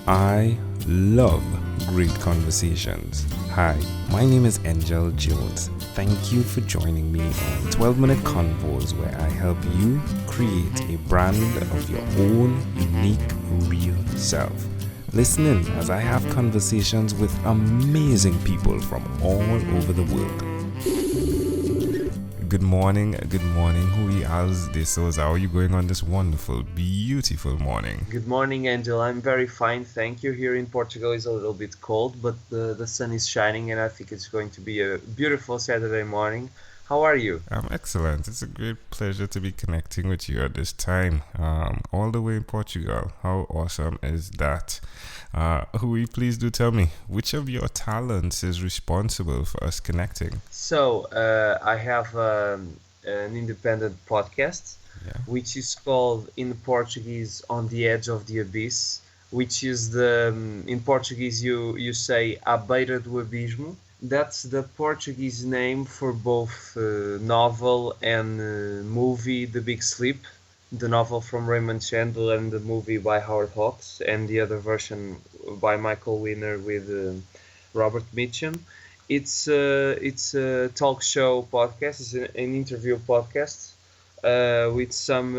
I love great conversations. Hi, my name is Angel Jones. Thank you for joining me on 12-minute Convos, where I help you create a brand of your own unique, real self. Listen in as I have conversations with amazing people from all over the world. Good morning, Rui Alves de Sousa. How are you going on this wonderful, beautiful morning? Good morning, Angel. I'm very fine, thank you. Here in Portugal is a little bit cold, but the sun is shining and I think it's going to be a beautiful Saturday morning. How are you? I'm excellent. It's a great pleasure to be connecting with you at this time, all the way in Portugal. How awesome is that? Rui, please do tell me, which of your talents is responsible for us connecting? So, I have an independent podcast, Yeah. which is called in Portuguese "On the Edge of the Abyss," which is in Portuguese you say "à beira do abismo." That's the Portuguese name for both novel and movie The Big Sleep, the novel from Raymond Chandler and the movie by Howard Hawks, and the other version by Michael Winner with Robert Mitchum. It's a talk show podcast. It's an interview podcast with some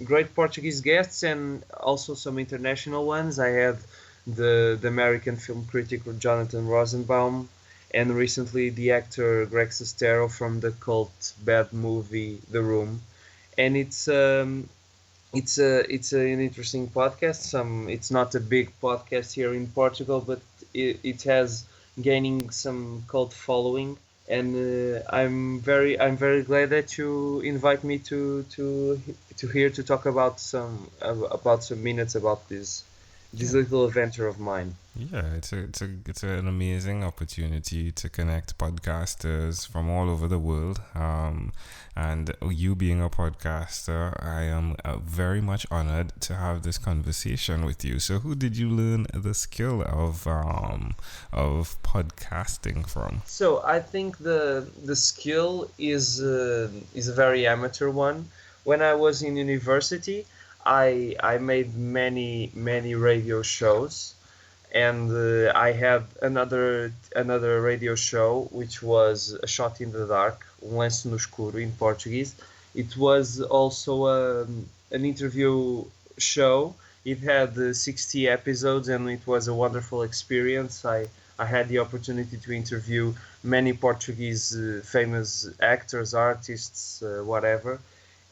great Portuguese guests and also some international ones. I had the American film critic Jonathan Rosenbaum, and recently the actor Greg Sestero from the cult bad movie The Room. And it's an interesting podcast. It's not a big podcast here in Portugal, but it has gaining some cult following. And I'm very glad that you invite me to here to talk about some minutes about this Yeah. little adventure of mine. Yeah, it's an amazing opportunity to connect podcasters from all over the world. And you being a podcaster, I am very much honored to have this conversation with you. So, who did you learn the skill of podcasting from? So I think the skill is a very amateur one. When I was in university, I made many radio shows, and I had another radio show which was A Shot in the Dark, um lance no escuro in Portuguese. It was also an interview show. It had 60 episodes and it was a wonderful experience. I had the opportunity to interview many Portuguese famous actors, artists, whatever.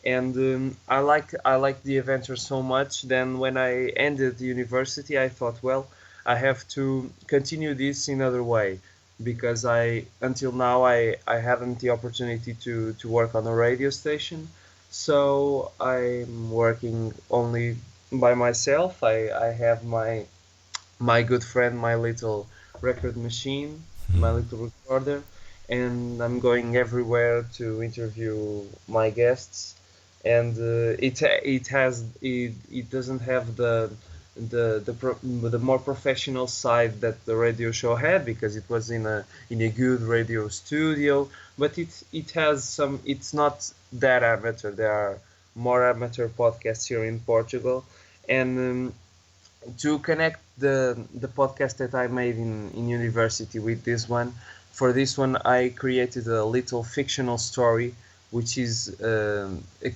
And I liked the adventure so much. Then when I ended the university, I thought, well, I have to continue this in other way, because I until now I haven't the opportunity to work on a radio station. So I'm working only by myself. I have my good friend, my little record machine, my little recorder, and I'm going everywhere to interview my guests. And it doesn't have the more professional side that the radio show had, because it was in a good radio studio. But it has some. It's not that amateur. There are more amateur podcasts here in Portugal, and to connect the podcast that I made in university with this one. For this one, I created a little fictional story, which is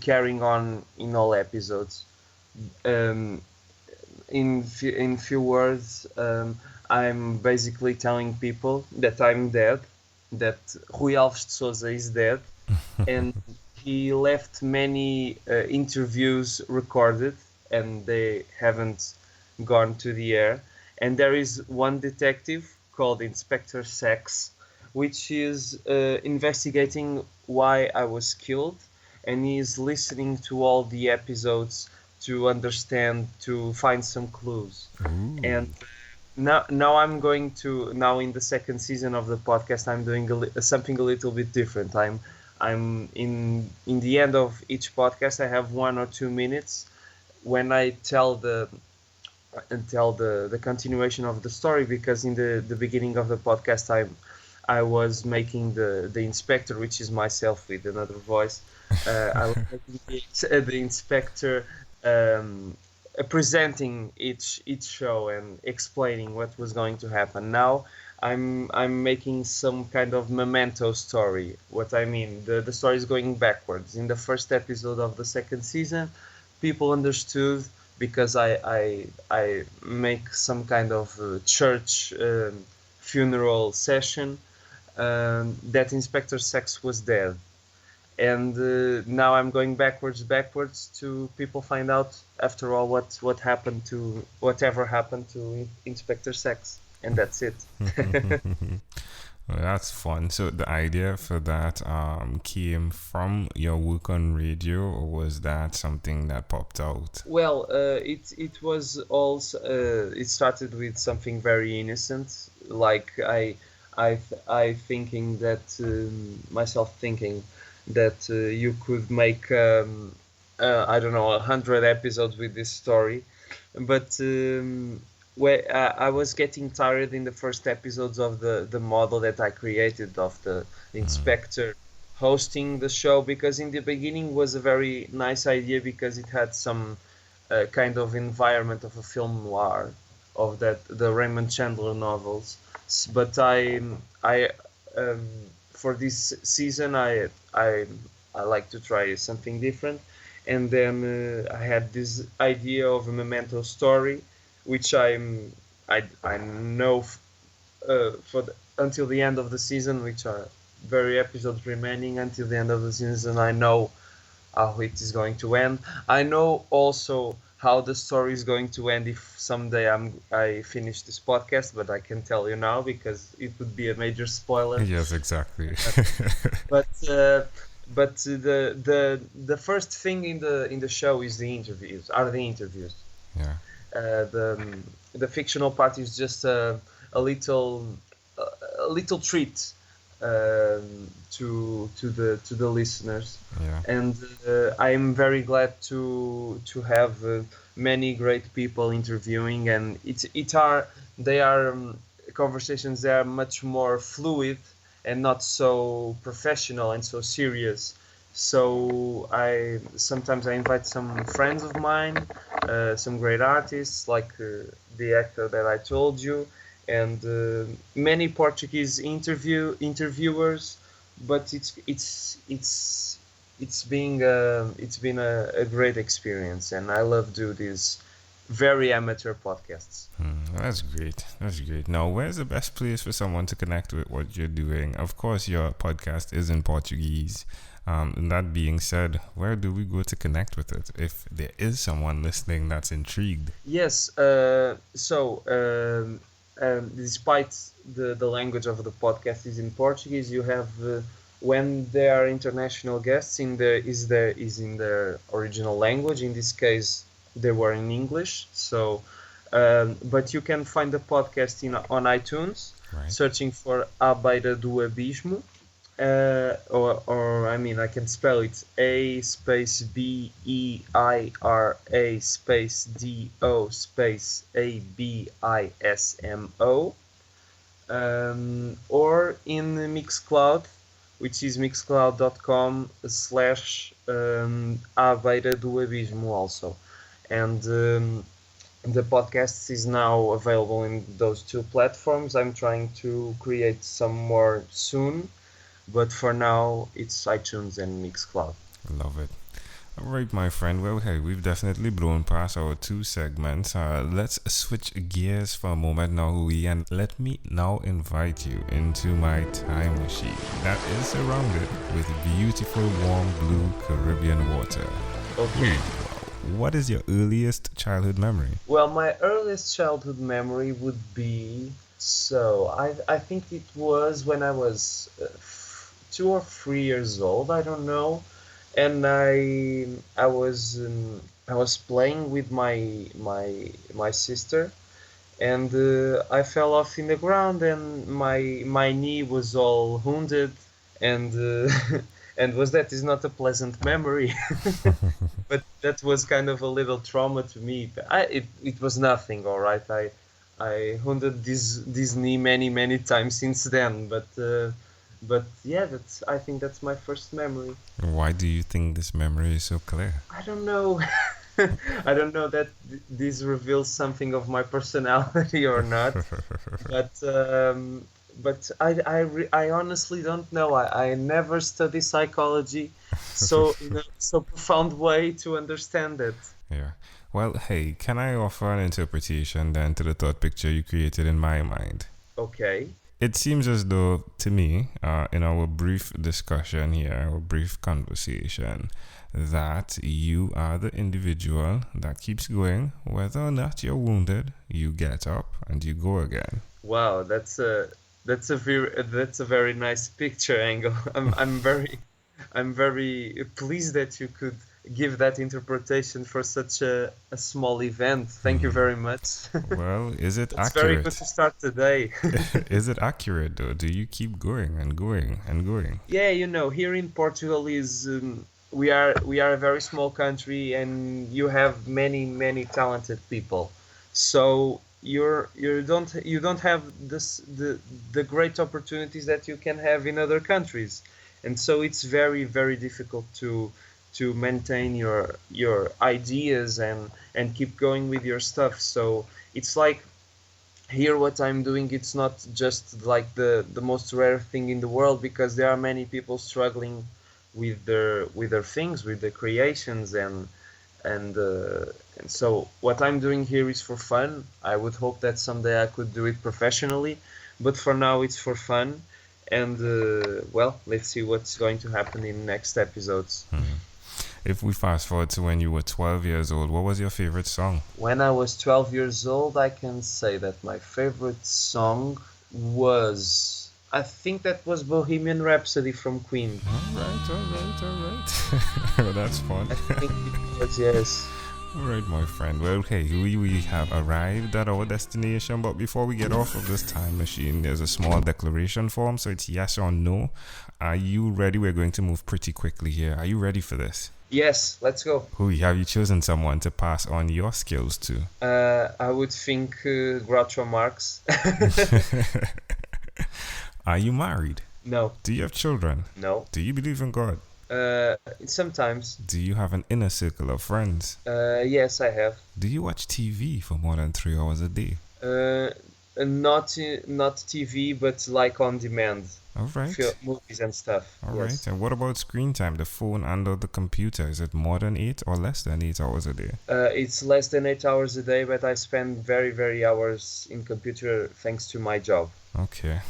carrying on in all episodes. Um, in few words, I'm basically telling people that I'm dead, that Rui Alves de Sousa is dead, and he left many interviews recorded, and they haven't gone to the air. And there is one detective called Inspector Sex, which is investigating why I was killed, and he is listening to all the episodes to understand, to find some clues. Ooh. And now now in the second season of the podcast, I'm doing something a little bit different. I'm in the end of each podcast, I have 1 or 2 minutes when I tell the continuation of the story, because in the beginning of the podcast I was making the inspector, which is myself with another voice. I was making the inspector, um, presenting each show and explaining what was going to happen. Now I'm making some kind of memento story. What I mean, the story is going backwards. In the first episode of the second season, people understood because I make some kind of church funeral session, that Inspector Sex was dead. And now I'm going backwards to people find out after all what happened to whatever happened to Inspector Sex, and that's it. Well, that's fun. So the idea for that came from your work on radio, or was that something that popped out? Well, it was also it started with something very innocent, like I thinking that myself thinking that you could make I don't know 100 episodes with this story, but where I was getting tired in the first episodes of the model that I created of the inspector hosting the show, because in the beginning was a very nice idea because it had some kind of environment of a film noir of that the Raymond Chandler novels. But I um, for this season I like to try something different, and then I had this idea of a memento story, which I know for until the end of the season, which are very episodes remaining until the end of the season. I know how it is going to end. I know also how the story is going to end if someday I finish this podcast, but I can tell you now because it would be a major spoiler. Yes, exactly. But the first thing in the show is the interviews. Are the interviews? Yeah. The fictional part is just a little a little treat to the listeners, Yeah. and I'm very glad to have many great people interviewing, and they are conversations that are much more fluid and not so professional and so serious. So I sometimes I invite some friends of mine, some great artists like the actor that I told you, and many Portuguese interviewers. But it's been a great experience, and I love do these very amateur podcasts. That's great. That's great. Now, where's the best place for someone to connect with what you're doing? Of course, your podcast is in Portuguese. And that being said, where do we go to connect with it if there is someone listening that's intrigued? Yes. Despite the language of the podcast is in Portuguese, you have when there are international guests is in their original language. In this case, they were in English. So, but you can find the podcast on iTunes, Right. searching for A Beira do Abismo. Or I mean, I can spell it A space BEIRA space DO space ABISMO, or in Mixcloud, which is mixcloud.com/A Beira do Abismo also, and the podcast is now available in those two platforms. I'm trying to create some more soon, but for now it's iTunes and Mixcloud. Love it. All right, my friend. Well, hey, we've definitely blown past our two segments. Let's switch gears for a moment now, Rui, and let me now invite you into my time machine that is surrounded with beautiful, warm, blue Caribbean water. Okay. What is your earliest childhood memory? Well, my earliest childhood memory would be I think it was when I was 2 or 3 years old. I don't know, and I was playing with my sister, and I fell off in the ground, and my knee was all wounded, and and that is not a pleasant memory. But that was kind of a little trauma to me. It was nothing, all right. I wounded this knee many times since then, but yeah, I think that's my first memory. Why do you think this memory is so clear? I don't know. I don't know that this reveals something of my personality or not, but I honestly don't know. I never study psychology so in a so profound way to understand it. Yeah. Well, hey, can I offer an interpretation then to the thought picture you created in my mind? Okay. It seems as though, to me, in our brief discussion here, our brief conversation, that you are the individual that keeps going. Whether or not you're wounded, you get up and you go again. Wow, that's a very nice picture angle. I'm very pleased that you could give that interpretation for such a small event. Thank you very much. Well, is it It's very good accurate? to start the day. Is it accurate though? Do you keep going and going and going? Yeah, here in Portugal is we are a very small country, and you have many talented people. So you don't have the great opportunities that you can have in other countries, and so it's very difficult to maintain your ideas and keep going with your stuff. So it's like here what I'm doing, it's not just like the most rare thing in the world, because there are many people struggling with their things, with their creations, and so what I'm doing here is for fun. I would hope that someday I could do it professionally, but for now it's for fun. And well, let's see what's going to happen in next episodes. If we fast forward to when you were 12 years old, what was your favorite song? When I was 12 years old, I can say that my favorite song was, I think that was Bohemian Rhapsody from Queen. All right. That's fun. I think it was, yes. All right, my friend. Well, okay, we have arrived at our destination, but before we get off of this time machine, there's a small declaration form, so it's yes or no. Are you ready? We're going to move pretty quickly here. Are you ready for this? Yes, let's go. Hui, have you chosen someone to pass on your skills to? I would think Groucho Marx. Are you married? No. Do you have children? No. Do you believe in God? Sometimes. Do you have an inner circle of friends? Yes, I have. Do you watch TV for more than 3 hours a day? Not TV, but like on demand. All right. Movies and stuff. All yes. right. And what about screen time, the phone and or the computer? Is it more than 8 or less than 8 hours a day? It's less than 8 hours a day, but I spend very hours in computer thanks to my job. Okay.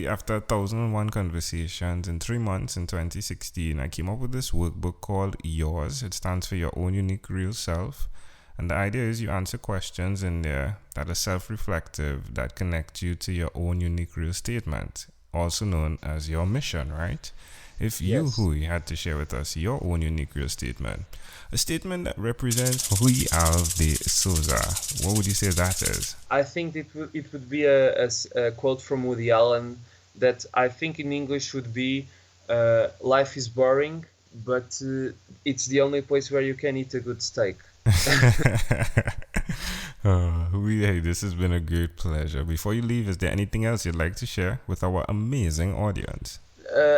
After 1,001 conversations in 3 months in 2016, I came up with this workbook called Yours. It stands for Your Own Unique Real Self. And the idea is you answer questions in there that are self-reflective, that connect you to your own unique real statement, also known as your mission, right? If you, Yes. Rui, had to share with us your own unique real statement, a statement that represents Rui Alves de Sousa, what would you say that is? I think it would be a quote from Woody Allen that I think in English would be, life is boring, but it's the only place where you can eat a good steak. Hey, this has been a great pleasure. Before you leave, is there anything else you'd like to share with our amazing audience?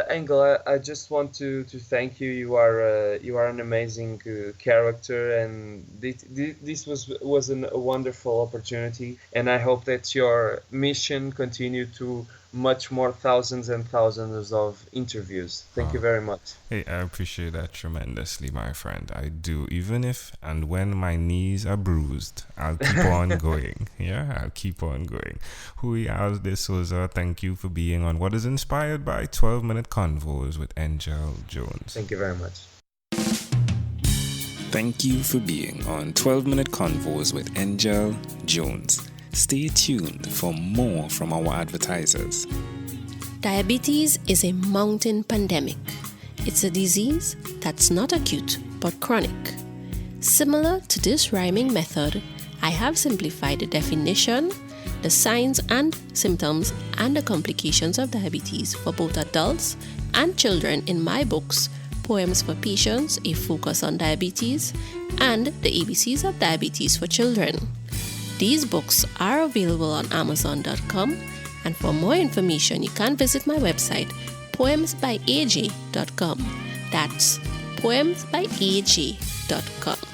Engel, I just want to thank you. You are an amazing character, and this was a wonderful opportunity. And I hope that your mission continue to much more thousands and thousands of interviews. Thank you very much. Hey, I appreciate that tremendously, my friend. I do. Even if and when my knees are bruised, I'll keep on going. Yeah, I'll keep on going. Rui Alves de Sousa, thank you for being on what is inspired by 12-minute convos with Angel Jones. Thank you very much. Thank you for being on 12-minute convos with Angel Jones. Stay tuned for more from our advertisers. Diabetes is a mountain pandemic. It's a disease that's not acute but chronic. Similar to this rhyming method, I have simplified the definition, the signs and symptoms, and the complications of diabetes for both adults and children in my books, Poems for Patients, A Focus on Diabetes, and The ABCs of Diabetes for Children. These books are available on Amazon.com, and for more information, you can visit my website, poemsbyaj.com. That's poemsbyaj.com.